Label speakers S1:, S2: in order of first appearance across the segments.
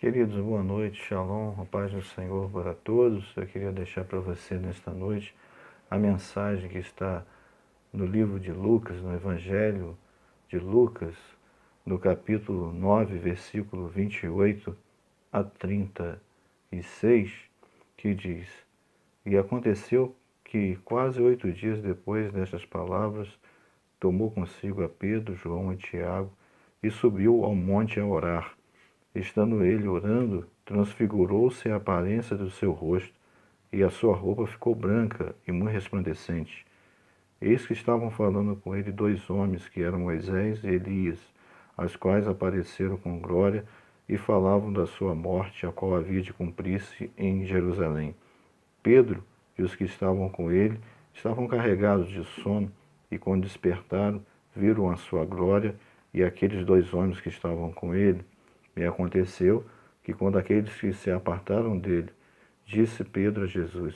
S1: Queridos, boa noite, shalom, a paz do Senhor para todos. Eu queria deixar para você nesta noite a mensagem que está no livro de Lucas, no Evangelho de Lucas, no capítulo 9, versículo 28 a 36, que diz: E aconteceu que, quase 8 dias depois destas palavras, tomou consigo a Pedro, João e Tiago e subiu ao monte a orar. Estando ele orando, transfigurou-se a aparência do seu rosto, e a sua roupa ficou branca e muito resplandecente. Eis que estavam falando com ele 2 homens, que eram Moisés e Elias, as quais apareceram com glória e falavam da sua morte, a qual havia de cumprir-se em Jerusalém. Pedro e os que estavam com ele estavam carregados de sono, e quando despertaram, viram a sua glória e aqueles 2 homens que estavam com ele. E aconteceu que, quando aqueles que se apartaram dele, disse Pedro a Jesus: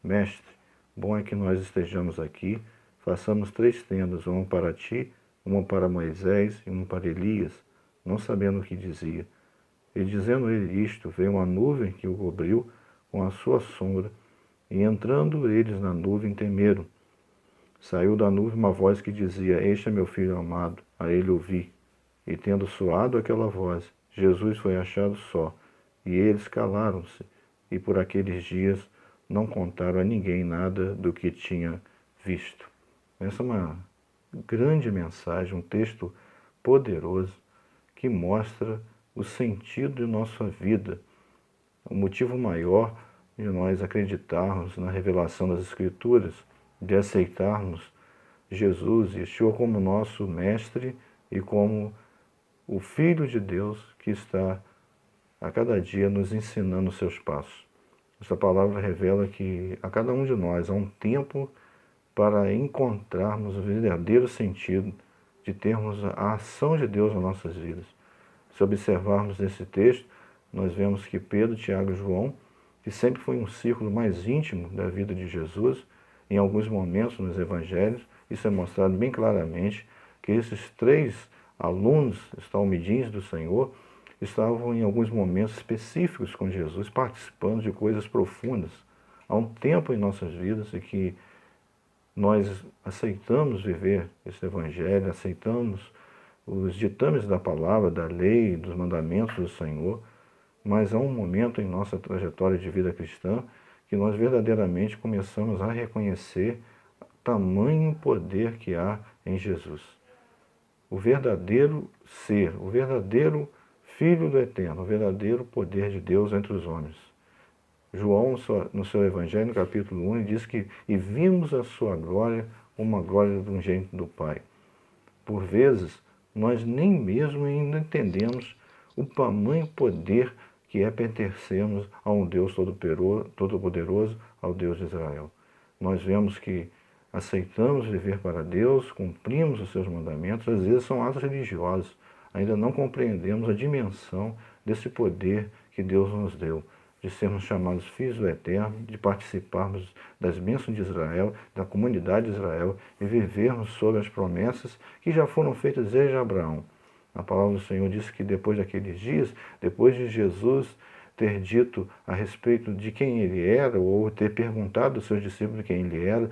S1: Mestre, bom é que nós estejamos aqui. Façamos 3 tendas, uma para ti, uma para Moisés e uma para Elias, não sabendo o que dizia. E dizendo ele isto, veio uma nuvem que o cobriu com a sua sombra, e entrando eles na nuvem, temeram. Saiu da nuvem uma voz que dizia: Este é meu filho amado, a ele ouvi. E tendo soado aquela voz, Jesus foi achado só, e eles calaram-se, e por aqueles dias não contaram a ninguém nada do que tinha visto. Essa é uma grande mensagem, um texto poderoso que mostra o sentido de nossa vida, o motivo maior de nós acreditarmos na revelação das Escrituras, de aceitarmos Jesus, Yeshua, como nosso mestre e como o Filho de Deus que está a cada dia nos ensinando os seus passos. Essa palavra revela que a cada um de nós há um tempo para encontrarmos o verdadeiro sentido de termos a ação de Deus nas nossas vidas. Se observarmos esse texto, nós vemos que Pedro, Tiago e João, que sempre foi um círculo mais íntimo da vida de Jesus, em alguns momentos nos evangelhos, isso é mostrado bem claramente, que esses 3 alunos estalmidins do Senhor estavam em alguns momentos específicos com Jesus, participando de coisas profundas. Há um tempo em nossas vidas em que nós aceitamos viver esse evangelho, aceitamos os ditames da palavra, da lei, dos mandamentos do Senhor, mas há um momento em nossa trajetória de vida cristã que nós verdadeiramente começamos a reconhecer o tamanho poder que há em Jesus. O verdadeiro ser, o verdadeiro Filho do Eterno, o verdadeiro poder de Deus entre os homens. João, no seu Evangelho, no capítulo 1, diz que e vimos a sua glória, uma glória do unigênito do Pai. Por vezes, nós nem mesmo ainda entendemos o tamanho poder que é pertencermos a um Deus todo-poderoso, ao Deus de Israel. Nós vemos que aceitamos viver para Deus, cumprimos os seus mandamentos, às vezes são atos religiosos, ainda não compreendemos a dimensão desse poder que Deus nos deu, de sermos chamados filhos do Eterno, de participarmos das bênçãos de Israel, da comunidade de Israel, e vivermos sob as promessas que já foram feitas desde Abraão. A palavra do Senhor diz que depois daqueles dias, depois de Jesus ter dito a respeito de quem ele era, ou ter perguntado aos seus discípulos quem ele era,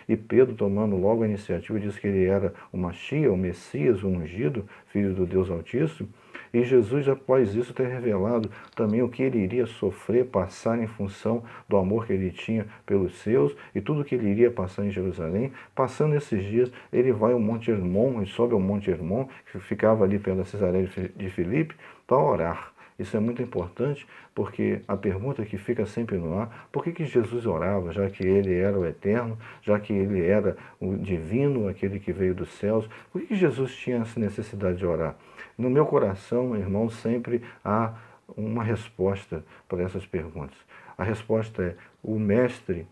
S1: e Pedro, tomando logo a iniciativa, disse que ele era o Machia, o Messias, o ungido, filho do Deus Altíssimo. E Jesus, após isso, ter revelado também o que ele iria sofrer, passar em função do amor que ele tinha pelos seus e tudo que ele iria passar em Jerusalém. Passando esses dias, ele vai ao Monte Hermon, e sobe ao Monte Hermon, que ficava ali pela Cesareia de Filipe, para orar. Isso é muito importante, porque a pergunta que fica sempre no ar: por que Jesus orava, já que ele era o eterno, já que ele era o divino, aquele que veio dos céus? Por que Jesus tinha essa necessidade de orar? No meu coração, irmão, sempre há uma resposta para essas perguntas. A resposta é: o mestre,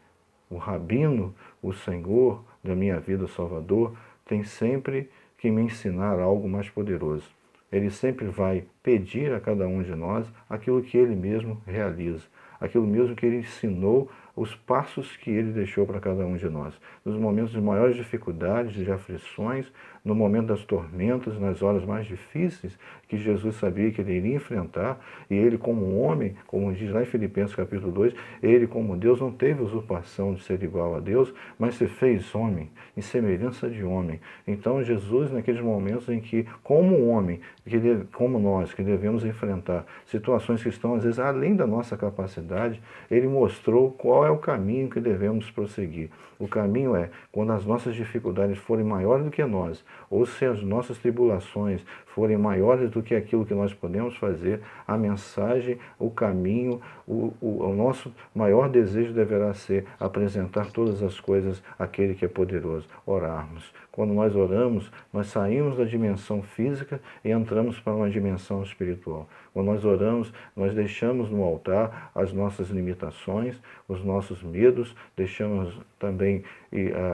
S1: o rabino, o Senhor da minha vida, o Salvador, tem sempre que me ensinar algo mais poderoso. Ele sempre vai pedir a cada um de nós aquilo que ele mesmo realiza, aquilo mesmo que ele ensinou, os passos que ele deixou para cada um de nós. Nos momentos de maiores dificuldades, de aflições, no momento das tormentas, nas horas mais difíceis, que Jesus sabia que ele iria enfrentar, e ele como homem, como diz lá em Filipenses capítulo 2, ele como Deus não teve usurpação de ser igual a Deus, mas se fez homem, em semelhança de homem. Então Jesus, naqueles momentos em que, como homem, como nós, que devemos enfrentar situações que estão às vezes além da nossa capacidade, ele mostrou qual é o caminho que devemos prosseguir. O caminho é, quando as nossas dificuldades forem maiores do que nós, ou se as nossas tribulações forem maiores do que aquilo que nós podemos fazer, a mensagem, o caminho, o nosso maior desejo deverá ser apresentar todas as coisas àquele que é poderoso, orarmos. Quando nós oramos, nós saímos da dimensão física e entramos para uma dimensão espiritual. Quando nós oramos, nós deixamos no altar as nossas limitações, os nossos medos, deixamos também,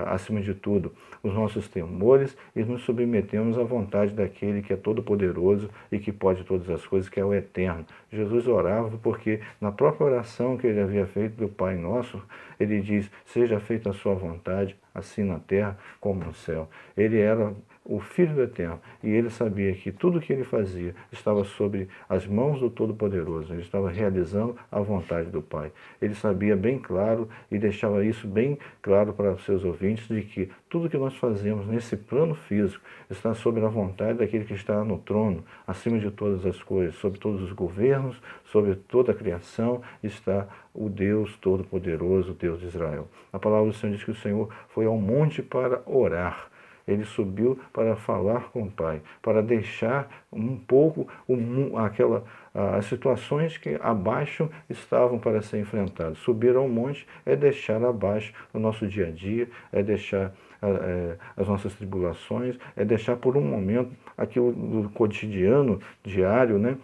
S1: acima de tudo, os nossos temores e nos submetemos à vontade daquele que é todo-poderoso e que pode todas as coisas, que é o Eterno. Jesus orava porque na própria oração que ele havia feito do Pai Nosso, ele diz, seja feita a sua vontade, assim na terra como no céu. Ele era o Filho do Eterno, e ele sabia que tudo o que ele fazia estava sob as mãos do Todo-Poderoso, ele estava realizando a vontade do Pai. Ele sabia bem claro e deixava isso bem claro para os seus ouvintes, de que tudo que nós fazemos nesse plano físico está sob a vontade daquele que está no trono, acima de todas as coisas, sobre todos os governos, sobre toda a criação, está o Deus Todo-Poderoso, o Deus de Israel. A palavra do Senhor diz que o Senhor foi ao monte para orar. Ele subiu para falar com o Pai, para deixar um pouco as situações que abaixo estavam para ser enfrentadas. Subir ao monte é deixar abaixo o nosso dia a dia, é deixar as nossas tribulações, é deixar por um momento aquilo do cotidiano, diário, né?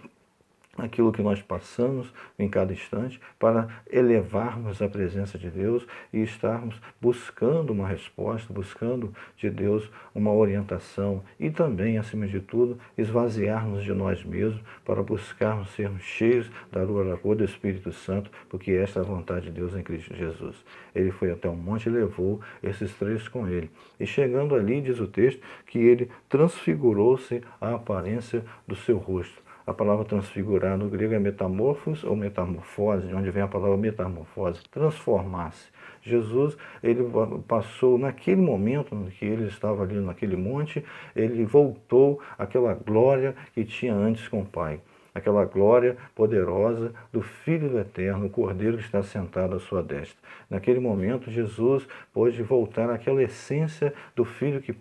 S1: Aquilo que nós passamos em cada instante, para elevarmos a presença de Deus e estarmos buscando uma resposta, buscando de Deus uma orientação e também, acima de tudo, esvaziarmos de nós mesmos para buscarmos sermos cheios da Ruach do Espírito Santo, porque esta é a vontade de Deus em Cristo Jesus. Ele foi até o monte e levou esses três com ele. E chegando ali, diz o texto, que ele transfigurou-se a aparência do seu rosto. A palavra transfigurar no grego é metamorfos ou metamorfose, de onde vem a palavra metamorfose, transformar-se. Jesus, ele passou naquele momento em que ele estava ali naquele monte, ele voltou àquela glória que tinha antes com o Pai. Aquela glória poderosa do Filho do Eterno, o Cordeiro que está sentado à sua destra. Naquele momento, Jesus pôde voltar àquela essência do Filho que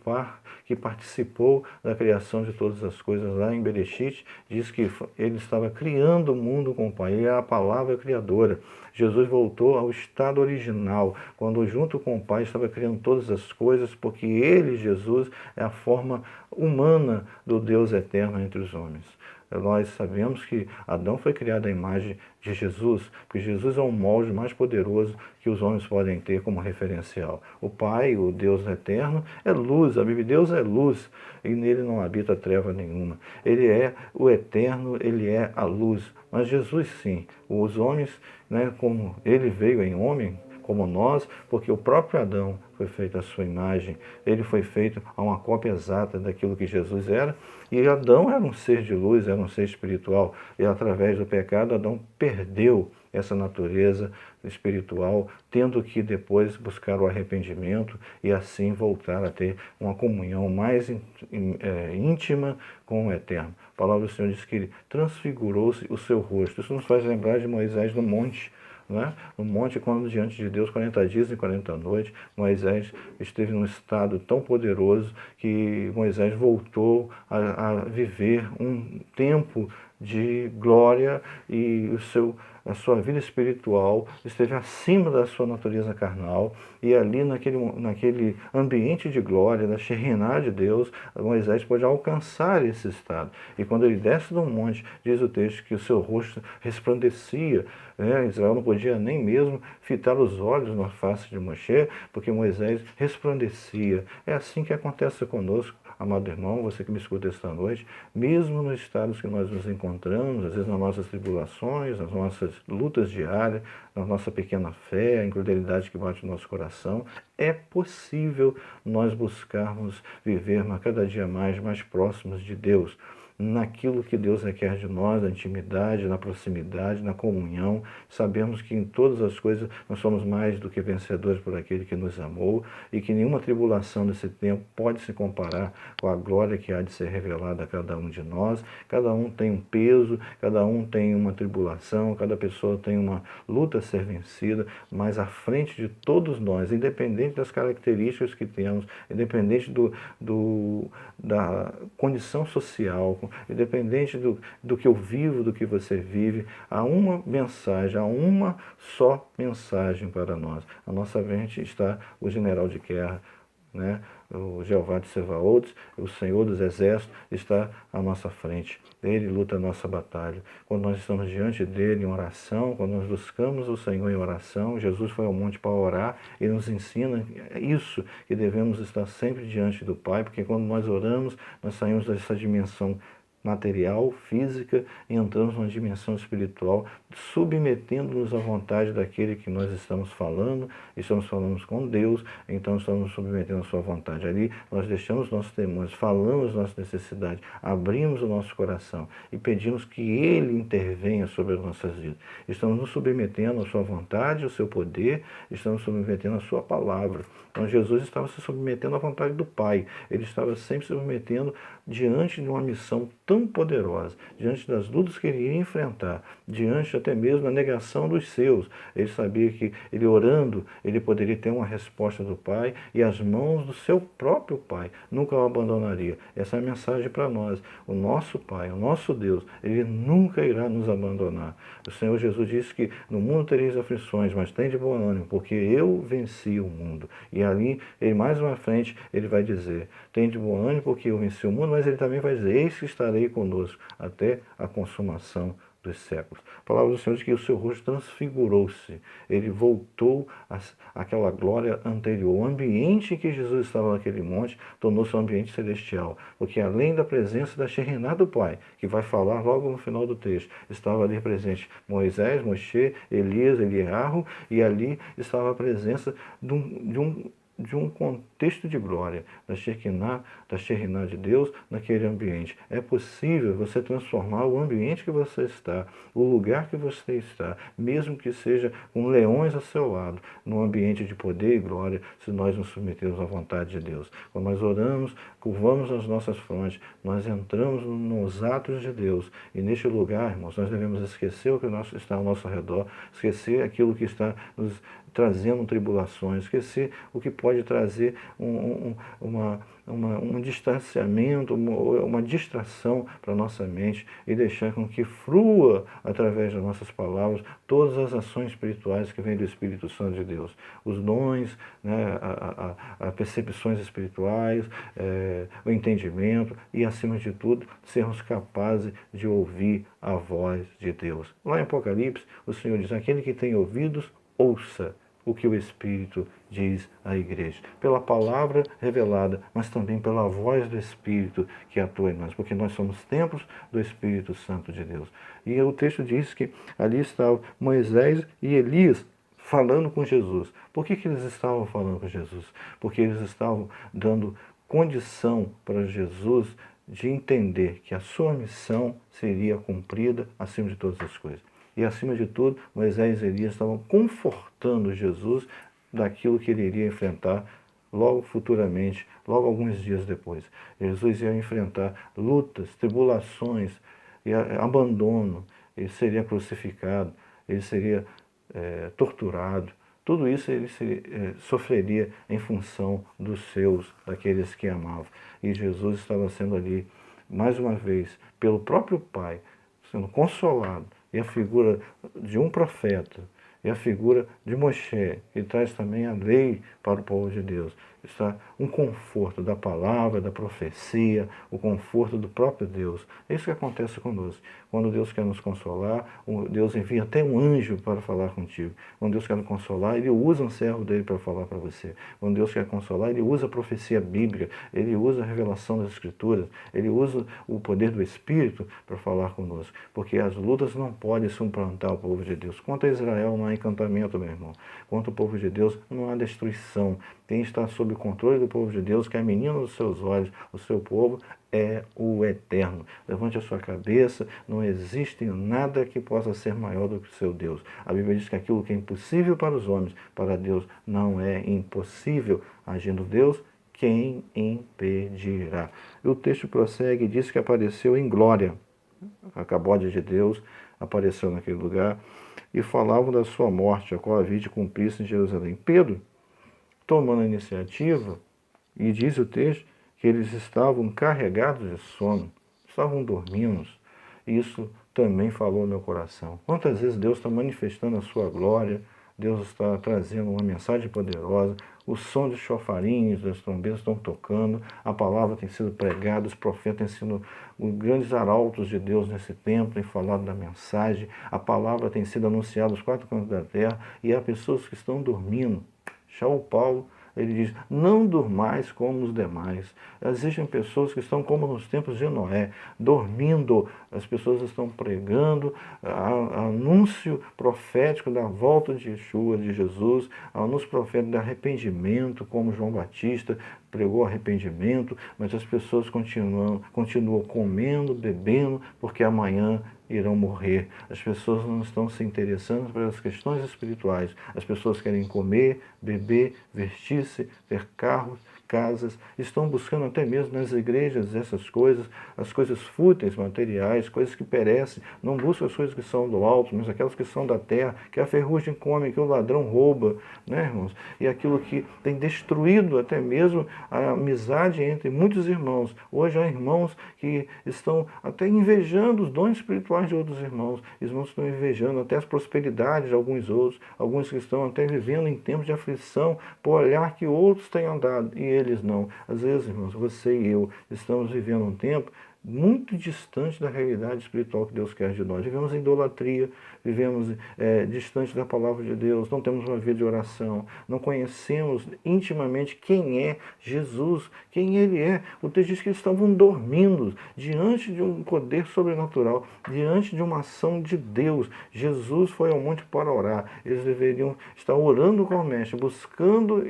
S1: participou da criação de todas as coisas. Lá em Bereshit, diz que ele estava criando o mundo com o Pai, ele era a palavra criadora. Jesus voltou ao estado original, quando junto com o Pai estava criando todas as coisas, porque ele, Jesus, é a forma humana do Deus eterno entre os homens. Nós sabemos que Adão foi criado à imagem de Jesus, porque Jesus é o molde mais poderoso que os homens podem ter como referencial. O Pai, o Deus eterno, é luz, a Bíblia, Deus é luz, e nele não habita treva nenhuma. Ele é o eterno, ele é a luz, mas Jesus sim, os homens, né, como ele veio em homem, como nós, porque o próprio Adão foi feito à sua imagem, ele foi feito a uma cópia exata daquilo que Jesus era, e Adão era um ser de luz, era um ser espiritual, e através do pecado Adão perdeu essa natureza espiritual, tendo que depois buscar o arrependimento e assim voltar a ter uma comunhão mais íntima com o Eterno. A palavra do Senhor diz que ele transfigurou-se o seu rosto. Isso nos faz lembrar de Moisés no monte, né? No monte, quando diante de Deus, 40 dias e 40 noites, Moisés esteve num estado tão poderoso que Moisés voltou a viver um tempo de glória e a sua vida espiritual esteve acima da sua natureza carnal, e ali naquele ambiente de glória, da Shekinah de Deus, Moisés pode alcançar esse estado. E quando ele desce do monte, diz o texto que o seu rosto resplandecia, né? Israel não podia nem mesmo fitar os olhos na face de Moshe, porque Moisés resplandecia. É assim que acontece conosco. amado irmão, você que me escuta esta noite, mesmo nos estados que nós nos encontramos, às vezes nas nossas tribulações, nas nossas lutas diárias, na nossa pequena fé, a incredulidade que bate no nosso coração, é possível nós buscarmos viver cada dia mais próximos de Deus, naquilo que Deus requer de nós, na intimidade, na proximidade, na comunhão. Sabemos que em todas as coisas nós somos mais do que vencedores por aquele que nos amou e que nenhuma tribulação desse tempo pode se comparar com a glória que há de ser revelada a cada um de nós. Cada um tem um peso, cada um tem uma tribulação, cada pessoa tem uma luta a ser vencida, mas à frente de todos nós, independente das características que temos, independente da condição social, independente do que eu vivo, do que você vive, há uma mensagem, há uma só mensagem para nós. À nossa frente está o general de guerra, né? O Jeová de Sebaotes, o Senhor dos Exércitos, está à nossa frente. Ele luta a nossa batalha. Quando nós estamos diante dele em oração, quando nós buscamos o Senhor em oração, Jesus foi ao monte para orar e nos ensina isso, que devemos estar sempre diante do Pai, porque quando nós oramos, nós saímos dessa dimensão material, física, e entramos numa dimensão espiritual, submetendo-nos à vontade daquele que nós estamos falando com Deus, então estamos submetendo a sua vontade. Ali nós deixamos nossos temores, falamos nossas necessidades, abrimos o nosso coração e pedimos que Ele intervenha sobre as nossas vidas. Estamos nos submetendo à sua vontade, ao seu poder, estamos submetendo à sua palavra. Então Jesus estava se submetendo à vontade do Pai, ele estava sempre se submetendo diante de uma missão tão poderosa, diante das lutas que ele ia enfrentar, diante até mesmo da negação dos seus. Ele sabia que ele orando, ele poderia ter uma resposta do Pai e as mãos do seu próprio Pai nunca o abandonaria. Essa é a mensagem para nós. O nosso Pai, o nosso Deus, ele nunca irá nos abandonar. O Senhor Jesus disse que no mundo tereis aflições, mas tem de bom ânimo, porque eu venci o mundo. E ali, ele mais uma frente, ele vai dizer, tem de bom ânimo porque eu venci o mundo, mas ele também vai dizer, eis que estarei conosco até a consumação dos séculos. A palavra do Senhor diz que o seu rosto transfigurou-se. Ele voltou àquela glória anterior. O ambiente em que Jesus estava naquele monte tornou-se um ambiente celestial. Porque além da presença da Shekhinah do Pai, que vai falar logo no final do texto, estava ali presente Moisés, Moshe, Elias, Eliarro, e ali estava a presença de um contexto de glória, da Shekhinah de Deus naquele ambiente. É possível você transformar o ambiente que você está, o lugar que você está, mesmo que seja com leões ao seu lado, num ambiente de poder e glória, se nós nos submetermos à vontade de Deus. Quando nós oramos, curvamos as nossas frontes, nós entramos nos atos de Deus. E neste lugar, irmãos, nós devemos esquecer o que está ao nosso redor, esquecer aquilo que está nos trazendo tribulações, esquecer o que pode trazer um distanciamento, uma distração para a nossa mente e deixar com que flua através das nossas palavras todas as ações espirituais que vêm do Espírito Santo de Deus. Os dons, né, as percepções espirituais, o entendimento e, acima de tudo, sermos capazes de ouvir a voz de Deus. Lá em Apocalipse, o Senhor diz, aquele que tem ouvidos, ouça o que o Espírito diz à igreja. Pela palavra revelada, mas também pela voz do Espírito que atua em nós, porque nós somos templos do Espírito Santo de Deus. E o texto diz que ali estavam Moisés e Elias falando com Jesus. Por que eles estavam falando com Jesus? Porque eles estavam dando condição para Jesus de entender que a sua missão seria cumprida acima de todas as coisas. E, acima de tudo, Moisés e Elias estavam confortando Jesus daquilo que ele iria enfrentar logo futuramente, logo alguns dias depois. Jesus ia enfrentar lutas, tribulações, abandono, ele seria crucificado, ele seria torturado. Tudo isso ele sofreria em função dos seus, daqueles que amavam. E Jesus estava sendo ali, mais uma vez, pelo próprio Pai, sendo consolado. E a figura de um profeta, e a figura de Moshe, que traz também a lei para o povo de Deus. está um conforto da palavra, da profecia, o conforto do próprio Deus. É isso que acontece conosco. Quando Deus quer nos consolar, Deus envia até um anjo para falar contigo. Quando Deus quer nos consolar, Ele usa um servo dele para falar para você. Quando Deus quer consolar, Ele usa a profecia bíblica, Ele usa a revelação das Escrituras, Ele usa o poder do Espírito para falar conosco. Porque as lutas não podem suplantar o povo de Deus. Quanto a Israel, não há encantamento, meu irmão. Quanto ao povo de Deus, não há destruição. Quem está sob o controle do povo de Deus, que é a menina dos seus olhos, o seu povo, é o Eterno. Levante a sua cabeça, não existe nada que possa ser maior do que o seu Deus. A Bíblia diz que aquilo que é impossível para os homens, para Deus não é impossível. Agindo Deus, quem impedirá? E o texto prossegue e diz que apareceu em glória. A cabode de Deus apareceu naquele lugar e falavam da sua morte, a qual havia de cumprir-se em Jerusalém. Pedro, tomando a iniciativa, e diz o texto que eles estavam carregados de sono, estavam dormindo. Isso também falou no meu coração. Quantas vezes Deus está manifestando a sua glória, Deus está trazendo uma mensagem poderosa, o som de chofarinhos, das trombetas estão tocando, a palavra tem sido pregada, os profetas têm sido os grandes arautos de Deus nesse tempo, têm falado da mensagem, a palavra tem sido anunciada aos quatro cantos da terra, e há pessoas que estão dormindo. Shaul Paulo, ele diz, não durmais como os demais. Existem pessoas que estão como nos tempos de Noé, dormindo. As pessoas estão pregando anúncio profético da volta de Yeshua, de Jesus, anúncio profético de arrependimento, como João Batista pregou arrependimento, mas as pessoas continuam comendo, bebendo, porque amanhã irão morrer. As pessoas não estão se interessando pelas questões espirituais. As pessoas querem comer, beber, vestir-se, ter carros, casas, estão buscando até mesmo nas igrejas essas coisas, as coisas fúteis, materiais, coisas que perecem, não buscam as coisas que são do alto, mas aquelas que são da terra, que a ferrugem come, que o ladrão rouba, né, irmãos? E aquilo que tem destruído até mesmo a amizade entre muitos irmãos. Hoje há irmãos que estão até invejando os dons espirituais de outros irmãos, irmãos estão invejando até as prosperidades de alguns outros, alguns que estão até vivendo em tempos de aflição, por olhar que outros têm andado, e eles não. Às vezes, irmãos, você e eu estamos vivendo um tempo muito distante da realidade espiritual que Deus quer de nós. Vivemos em idolatria, vivemos distante da palavra de Deus, não temos uma vida de oração, não conhecemos intimamente quem é Jesus, quem Ele é. O texto diz que eles estavam dormindo diante de um poder sobrenatural, diante de uma ação de Deus. Jesus foi ao monte para orar. Eles deveriam estar orando com o mestre, buscando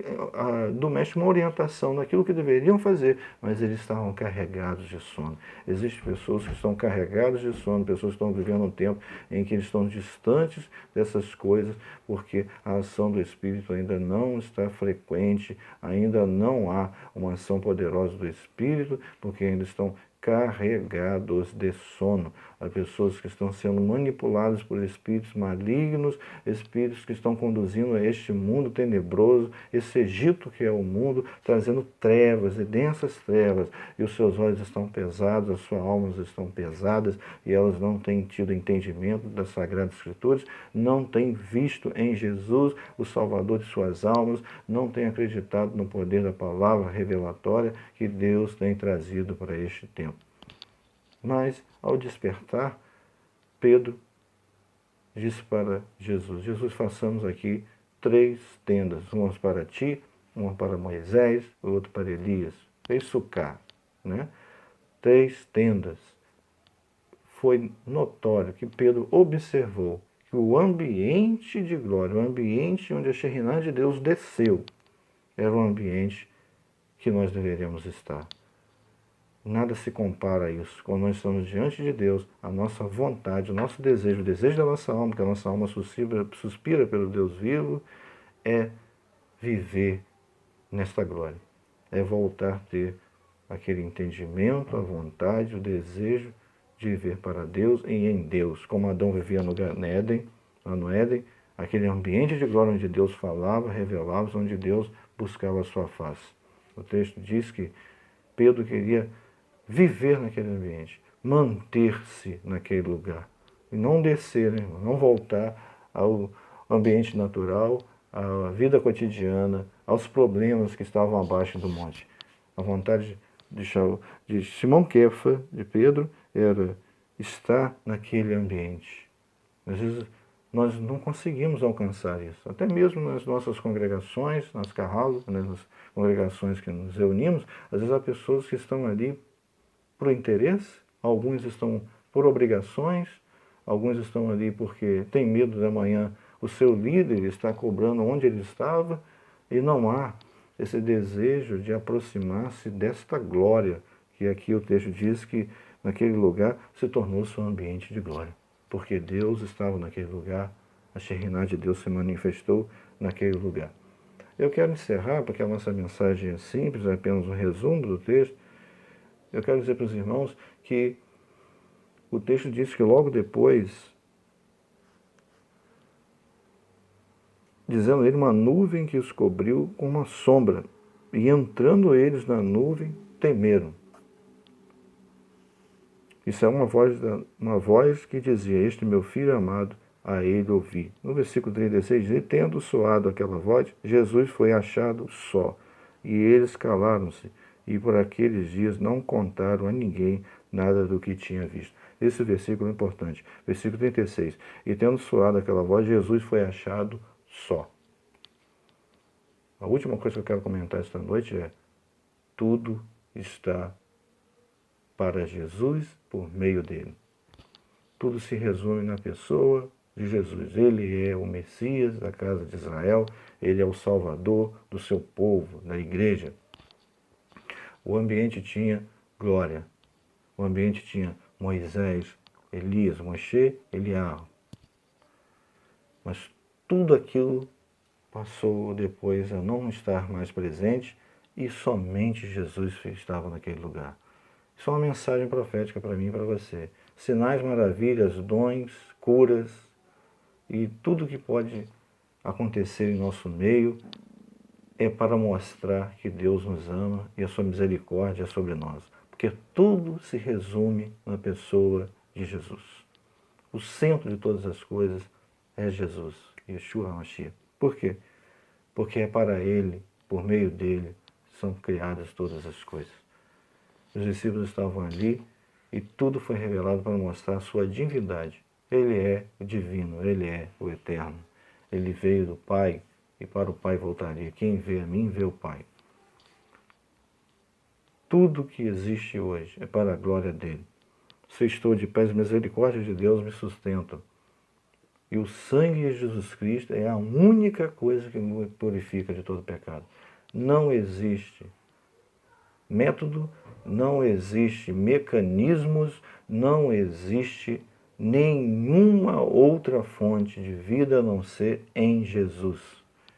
S1: do mestre uma orientação naquilo que deveriam fazer, mas eles estavam carregados de sono. Existem pessoas que estão carregadas de sono, pessoas que estão vivendo um tempo em que eles estão distantes dessas coisas, porque a ação do Espírito ainda não está frequente, ainda não há uma ação poderosa do Espírito, porque ainda estão carregados de sono. Há pessoas que estão sendo manipuladas por espíritos malignos, espíritos que estão conduzindo a este mundo tenebroso, esse Egito que é o mundo, trazendo trevas e densas trevas, e os seus olhos estão pesados, as suas almas estão pesadas, e elas não têm tido entendimento das Sagradas Escrituras, não têm visto em Jesus o Salvador de suas almas, não têm acreditado no poder da palavra revelatória que Deus tem trazido para este tempo. Mas, ao despertar, Pedro disse para Jesus, Jesus, façamos aqui 3 tendas, uma para ti, uma para Moisés, outra para Elias. Fez sucar, né? 3 tendas. Foi notório que Pedro observou que o ambiente de glória, o ambiente onde a Shekhinah de Deus desceu, era um ambiente que nós deveríamos estar. Nada se compara a isso. Quando nós estamos diante de Deus, a nossa vontade, o nosso desejo, o desejo da nossa alma, que a nossa alma suspira pelo Deus vivo, é viver nesta glória. É voltar a ter aquele entendimento, a vontade, o desejo de viver para Deus e em Deus. Como Adão vivia no Éden, lá no Éden, aquele ambiente de glória onde Deus falava, revelava, onde Deus buscava a sua face. O texto diz que Pedro queria viver naquele ambiente, manter-se naquele lugar, e não descer, não voltar ao ambiente natural, à vida cotidiana, aos problemas que estavam abaixo do monte. A vontade de Simão Quefa, de Pedro, era estar naquele ambiente. Às vezes nós não conseguimos alcançar isso. Até mesmo nas nossas congregações, nas carralas, nas congregações que nos reunimos, às vezes há pessoas que estão ali por interesse, alguns estão por obrigações, alguns estão ali porque tem medo de amanhã o seu líder está cobrando onde ele estava, e não há esse desejo de aproximar-se desta glória, que aqui o texto diz que naquele lugar se tornou-se um ambiente de glória, porque Deus estava naquele lugar, a Shekhinah de Deus se manifestou naquele lugar. Eu quero encerrar, porque a nossa mensagem é simples, é apenas um resumo do texto. Eu quero dizer para os irmãos que o texto diz que logo depois, dizendo ele, uma nuvem que os cobriu com uma sombra, e entrando eles na nuvem, temeram. Isso é uma voz que dizia, este meu filho amado, a ele ouvi. No versículo 36 diz, e tendo soado aquela voz, Jesus foi achado só, e eles calaram-se, e por aqueles dias não contaram a ninguém nada do que tinha visto. Esse versículo é importante. Versículo 36. E tendo soado aquela voz, Jesus foi achado só. A última coisa que eu quero comentar esta noite é: tudo está para Jesus por meio dele. Tudo se resume na pessoa de Jesus. Ele é o Messias da casa de Israel, ele é o Salvador do seu povo, da igreja. O ambiente tinha glória. O ambiente tinha Moisés, Elias, Moshe, Eliarro. Mas tudo aquilo passou depois a não estar mais presente e somente Jesus estava naquele lugar. Isso é uma mensagem profética para mim e para você. Sinais, maravilhas, dons, curas e tudo que pode acontecer em nosso meio é para mostrar que Deus nos ama e a sua misericórdia é sobre nós. Porque tudo se resume na pessoa de Jesus. O centro de todas as coisas é Jesus, Yeshua HaMashiach. Por quê? Porque é para Ele, por meio dele, são criadas todas as coisas. Os discípulos estavam ali e tudo foi revelado para mostrar a sua divindade. Ele é o divino, Ele é o eterno. Ele veio do Pai e para o Pai voltaria. Quem vê a mim, vê o Pai. Tudo que existe hoje é para a glória dele. Se estou de pé, as misericórdias de Deus me sustentam. E o sangue de Jesus Cristo é a única coisa que me purifica de todo pecado. Não existe método, não existe mecanismos, não existe nenhuma outra fonte de vida a não ser em Jesus.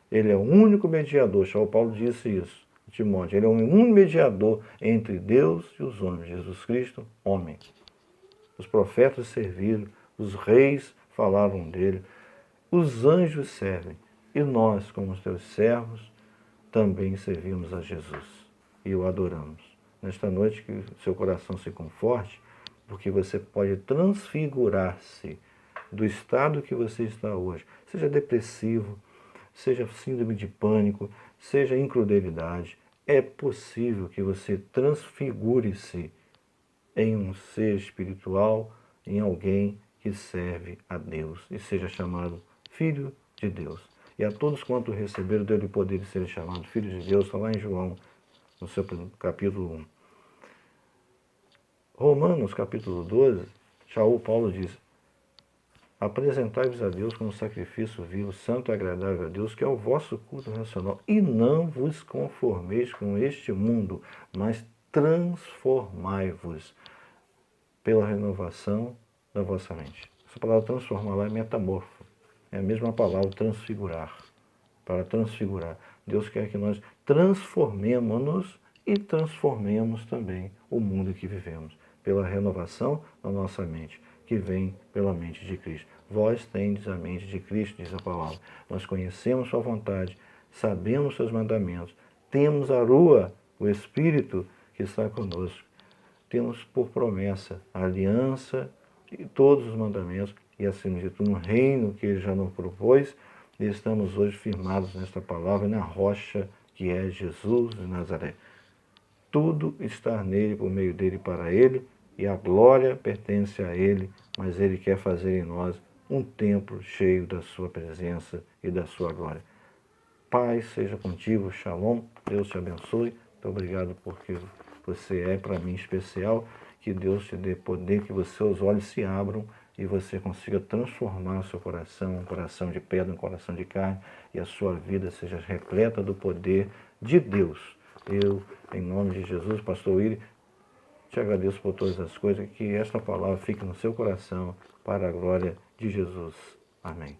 S1: Ele é o único mediador, São Paulo disse isso, Timóteo, ele é o único mediador entre Deus e os homens, Jesus Cristo, homem. Os profetas serviram, os reis falaram dele, os anjos servem, e nós, como os teus servos, também servimos a Jesus e o adoramos. Nesta noite, que seu coração se conforte, porque você pode transfigurar-se do estado que você está hoje, seja depressivo, seja síndrome de pânico, seja incredulidade, é possível que você transfigure-se em um ser espiritual, em alguém que serve a Deus e seja chamado Filho de Deus. E a todos quanto receberam, deu-lhe poder de serem chamados filhos de Deus, está lá em João, no seu capítulo 1. Romanos, capítulo 12, Paulo diz, apresentai-vos a Deus como sacrifício vivo, santo e agradável a Deus, que é o vosso culto racional, e não vos conformeis com este mundo, mas transformai-vos pela renovação da vossa mente. Essa palavra transformar lá é metamorfo. É a mesma palavra transfigurar. Para transfigurar. Deus quer que nós transformemos-nos e transformemos também o mundo em que vivemos. Pela renovação da nossa mente, que vem pela mente de Cristo. Vós tendes a mente de Cristo, diz a palavra. Nós conhecemos sua vontade, sabemos seus mandamentos, temos a rua, o Espírito que está conosco. Temos por promessa a aliança e todos os mandamentos e, acima de tudo, um reino que ele já nos propôs, e estamos hoje firmados nesta palavra, na rocha que é Jesus de Nazaré. Tudo está nele, por meio dele, para ele, e a glória pertence a ele, mas ele quer fazer em nós um templo cheio da sua presença e da sua glória. Paz seja contigo, Shalom, Deus te abençoe. Muito obrigado porque você é para mim especial. Que Deus te dê poder, que os seus olhos se abram e você consiga transformar o seu coração, um coração de pedra, um coração de carne, e a sua vida seja repleta do poder de Deus. Eu, em nome de Jesus, pastor Willi, te agradeço por todas as coisas, que esta palavra fique no seu coração para a glória de Jesus. Amém.